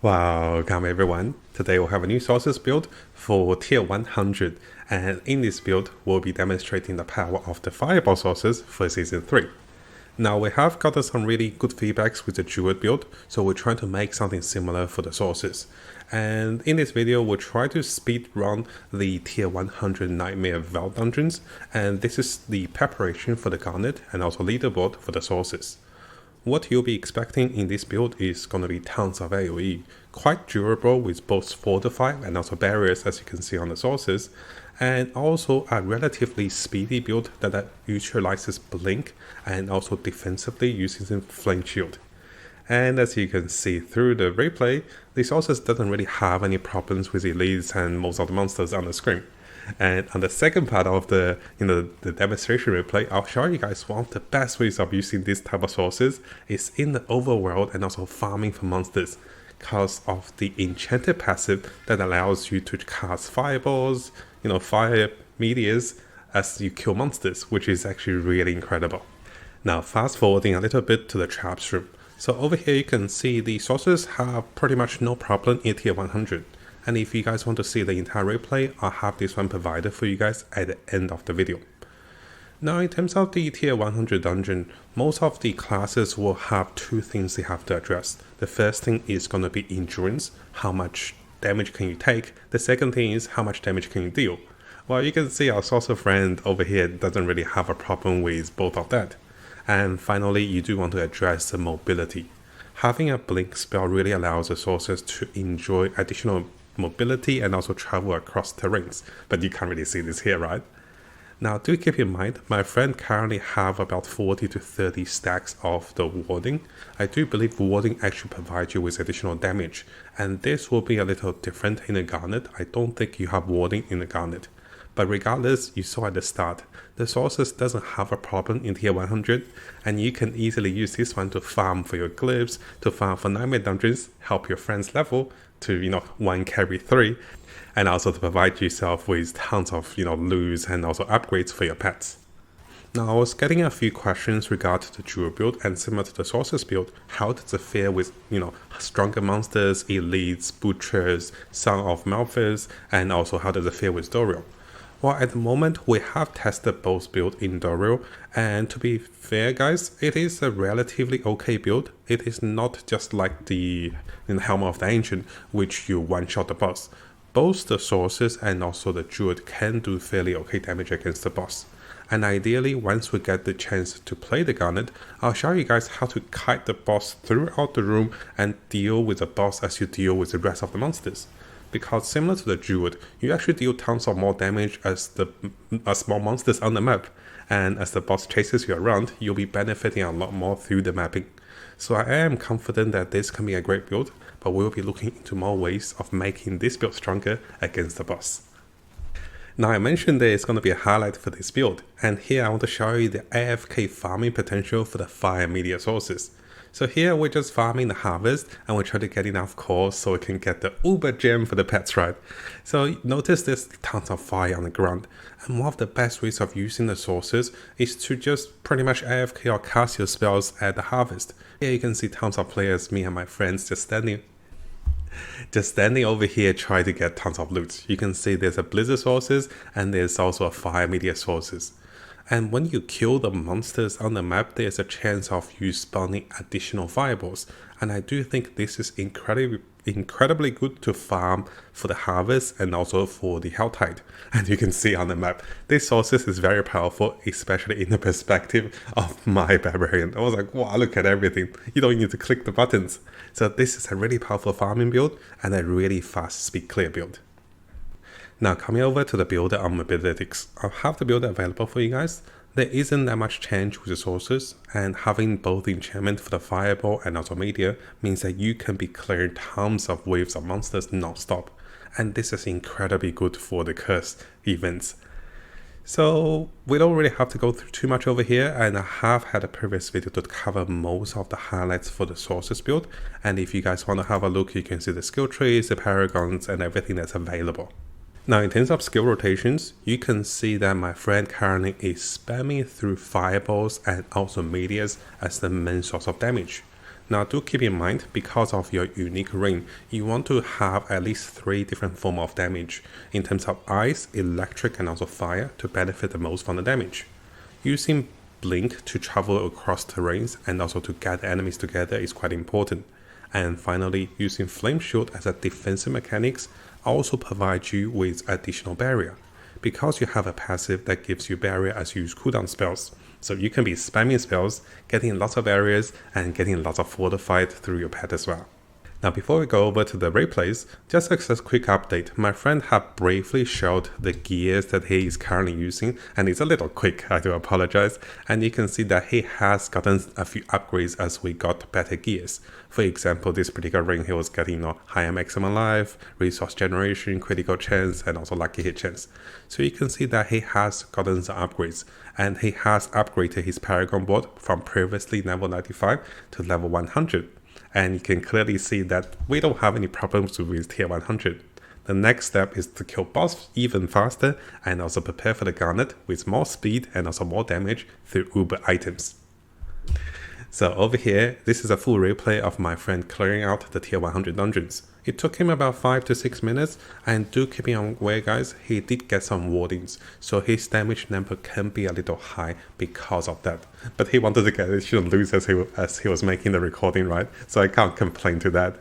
Welcome everyone. Today we'll have a new Sorcerer's build for tier 100, and in this build we'll be demonstrating the power of the Fireball Sorcerers for Season 3. Now we have gotten some really good feedbacks with the Druid build, so we're trying to make something similar for the Sorcerers. And in this video we'll try to speed run the tier 100 Nightmare Vault dungeons, and this is the preparation for the Gauntlet and also leaderboard for the Sorcerers. What you'll be expecting in this build is going to be tons of AoE, quite durable with both fortify and also barriers as you can see on the sources, and also a relatively speedy build that utilizes blink and also defensively using flame shield. And as you can see through the replay, the sources doesn't really have any problems with elites and most of the monsters on the screen. And on the second part of the demonstration replay, I'll show you guys one of the best ways of using this type of sources is in the overworld and also farming for monsters, because of the enchanted passive that allows you to cast fireballs, fire meteors as you kill monsters, which is actually really incredible. Now fast forwarding a little bit to the traps room. So over here you can see the sources have pretty much no problem in tier 100. And if you guys want to see the entire replay, I'll have this one provided for you guys at the end of the video. Now in terms of the tier 100 dungeon, most of the classes will have two things they have to address. The first thing is going to be endurance, how much damage can you take. The second thing is how much damage can you deal. Well, you can see our sorcerer friend over here doesn't really have a problem with both of that. And finally, you do want to address the mobility. Having a blink spell really allows the sorcerers to enjoy additional mobility and also travel across terrains, but you can't really see this here, right? Now do keep in mind, my friend currently have about 40 to 30 stacks of the warding. I do believe warding actually provides you with additional damage, and this will be a little different in the Gauntlet. I don't think you have warding in the Gauntlet, but regardless, you saw at the start, the Sorceress doesn't have a problem in tier 100, and you can easily use this one to farm for your glyphs, to farm for nightmare dungeons, help your friends level, to 1 carry 3, and also to provide yourself with tons of loot and also upgrades for your pets. Now I was getting a few questions regarding the Druid build, and similar to the Sorcerer's build, how does it fare with stronger monsters, elites, butchers, Son of Malphite, and also how does it fare with Doriel? Well, at the moment we have tested both builds in Doriel, and to be fair guys, it is a relatively okay build. It is not just like the Helm of the Ancient, which you one-shot the boss. Both the Sorcerers and also the Druid can do fairly okay damage against the boss. And ideally, once we get the chance to play the Gauntlet, I'll show you guys how to kite the boss throughout the room and deal with the boss as you deal with the rest of the monsters. Because similar to the Druid, you actually deal tons of more damage as more monsters on the map, and as the boss chases you around, you'll be benefiting a lot more through the mapping. So I am confident that this can be a great build, but we'll be looking into more ways of making this build stronger against the boss. Now I mentioned there is going to be a highlight for this build, and here I want to show you the AFK farming potential for the fire media sources. So here we're just farming the harvest, and we're trying to get enough cores so we can get the uber gem for the pets, right? So notice there's tons of fire on the ground, and one of the best ways of using the sources is to just pretty much AFK or cast your spells at the harvest. Here you can see tons of players, me and my friends just standing over here trying to get tons of loot. You can see there's a blizzard sources and there's also a fire media sources. And when you kill the monsters on the map, there's a chance of you spawning additional fireballs. And I do think this is incredibly good to farm for the harvest and also for the Helltide. And you can see on the map, this sources is very powerful, especially in the perspective of my barbarian. I was like, wow, look at everything. You don't need to click the buttons. So this is a really powerful farming build and a really fast speed clear build. Now coming over to the builder on mobilities, I'll have the builder available for you guys. There isn't that much change with the sources, and having both enchantment for the fireball and also meteor means that you can be clearing tons of waves of monsters non-stop, and this is incredibly good for the curse events. So we don't really have to go through too much over here, and I have had a previous video to cover most of the highlights for the sources build, and if you guys want to have a look, you can see the skill trees, the paragons, and everything that's available. Now in terms of skill rotations, you can see that my friend currently is spamming through fireballs and also meteors as the main source of damage. Now do keep in mind, because of your unique ring, you want to have at least 3 different forms of damage in terms of ice, electric and also fire to benefit the most from the damage. Using blink to travel across terrains and also to gather enemies together is quite important. And finally, using flame shield as a defensive mechanics also provides you with additional barrier, because you have a passive that gives you barrier as you use cooldown spells. So you can be spamming spells, getting lots of areas, and getting lots of fortified through your pet as well. Now before we go over to the replays, just as a quick update, my friend had briefly showed the gears that he is currently using, and it's a little quick, I do apologize, and you can see that he has gotten a few upgrades as we got better gears. For example, this particular ring he was getting higher maximum life, resource generation, critical chance, and also lucky hit chance. So you can see that he has gotten some upgrades, and he has upgraded his Paragon board from previously level 95 to level 100. And you can clearly see that we don't have any problems with tier 100. The next step is to kill boss even faster and also prepare for the gauntlet with more speed and also more damage through uber items. So over here, this is a full replay of my friend clearing out the tier 100 dungeons. It took him about 5 to 6 minutes, and do keep in aware guys, he did get some wardings, so his damage number can be a little high because of that. But he wanted to get it, shouldn't lose as he was making the recording, right? So I can't complain to that.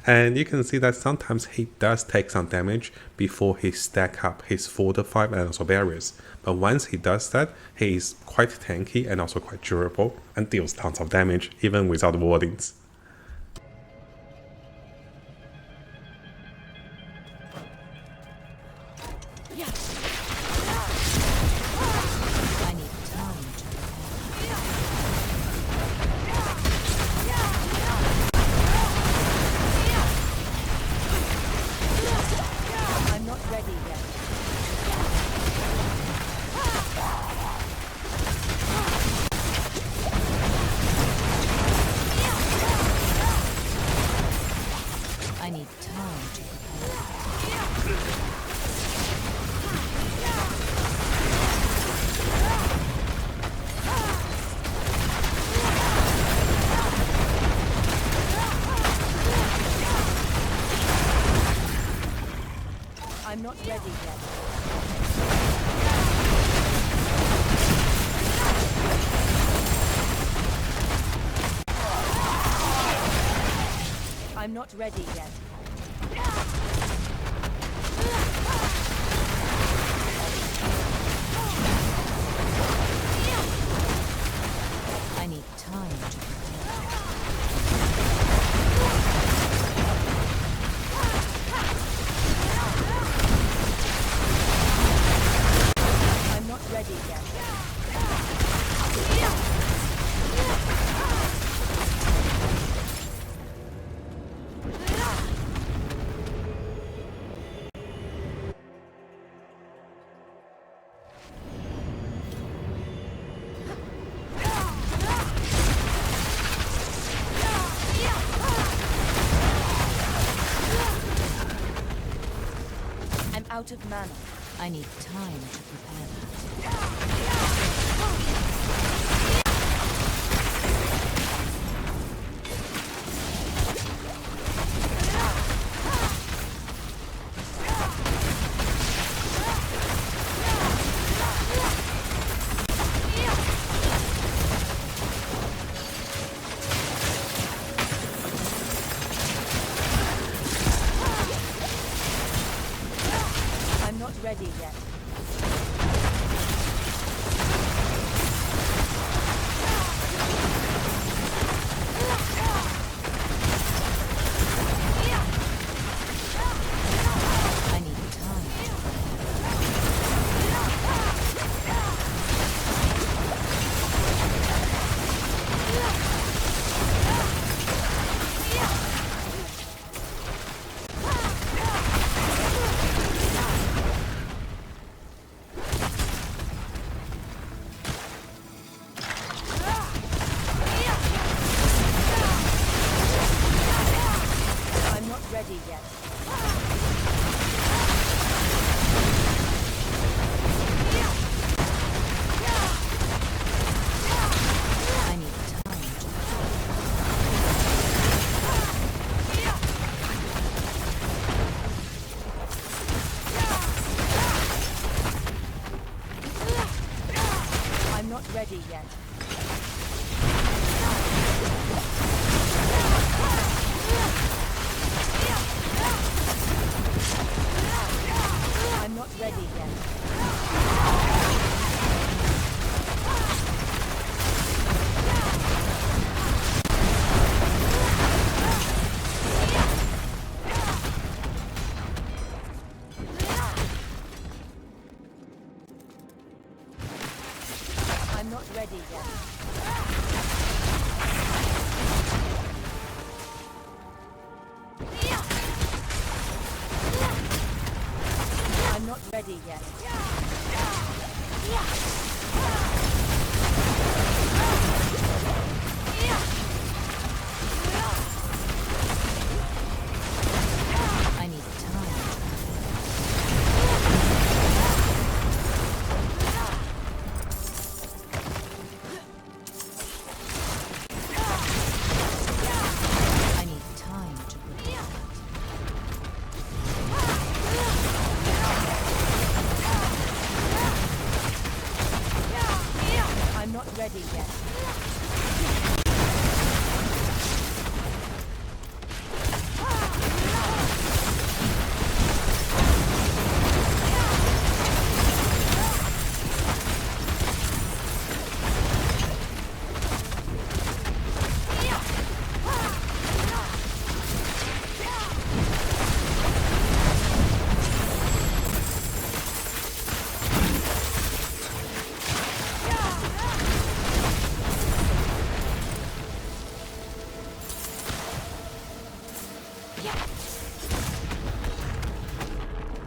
And you can see that sometimes he does take some damage before he stack up his fortified and also barriers. But once he does that, he is quite tanky and also quite durable and deals tons of damage even without wardings. I'm not ready yet. I'm not ready yet. I need time to prepare. I'm not ready yet. I'm out of mana. I need time to prepare that. I'm not ready yet. ready yet. I'm not ready yet. I'm not ready yet. I'm not ready yet. I need time. I need time to prepare. I'm not ready yet.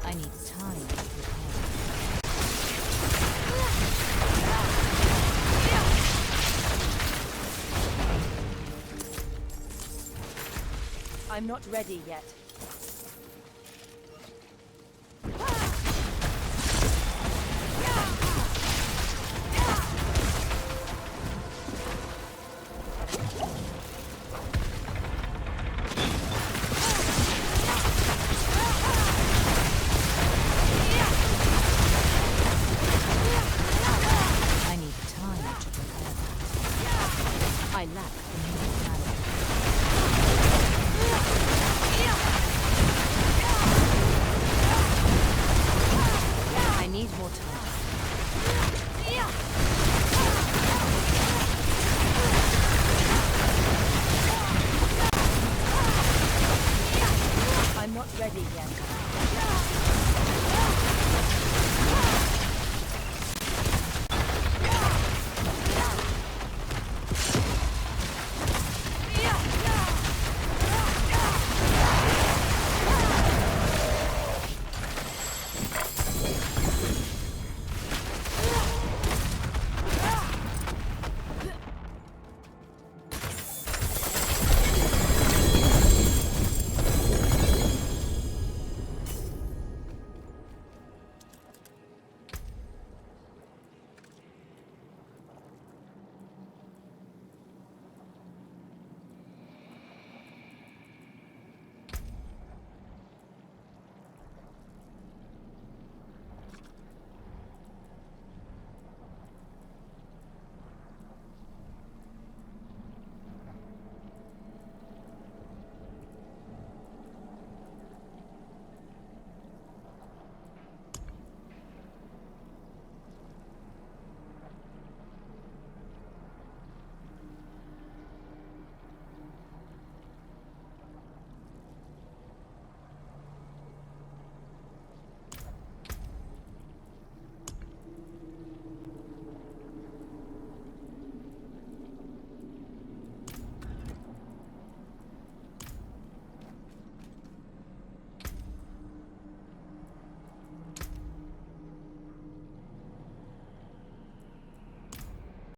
I need time to prepare. I'm not ready yet. I need time to prepare that. I lack the means.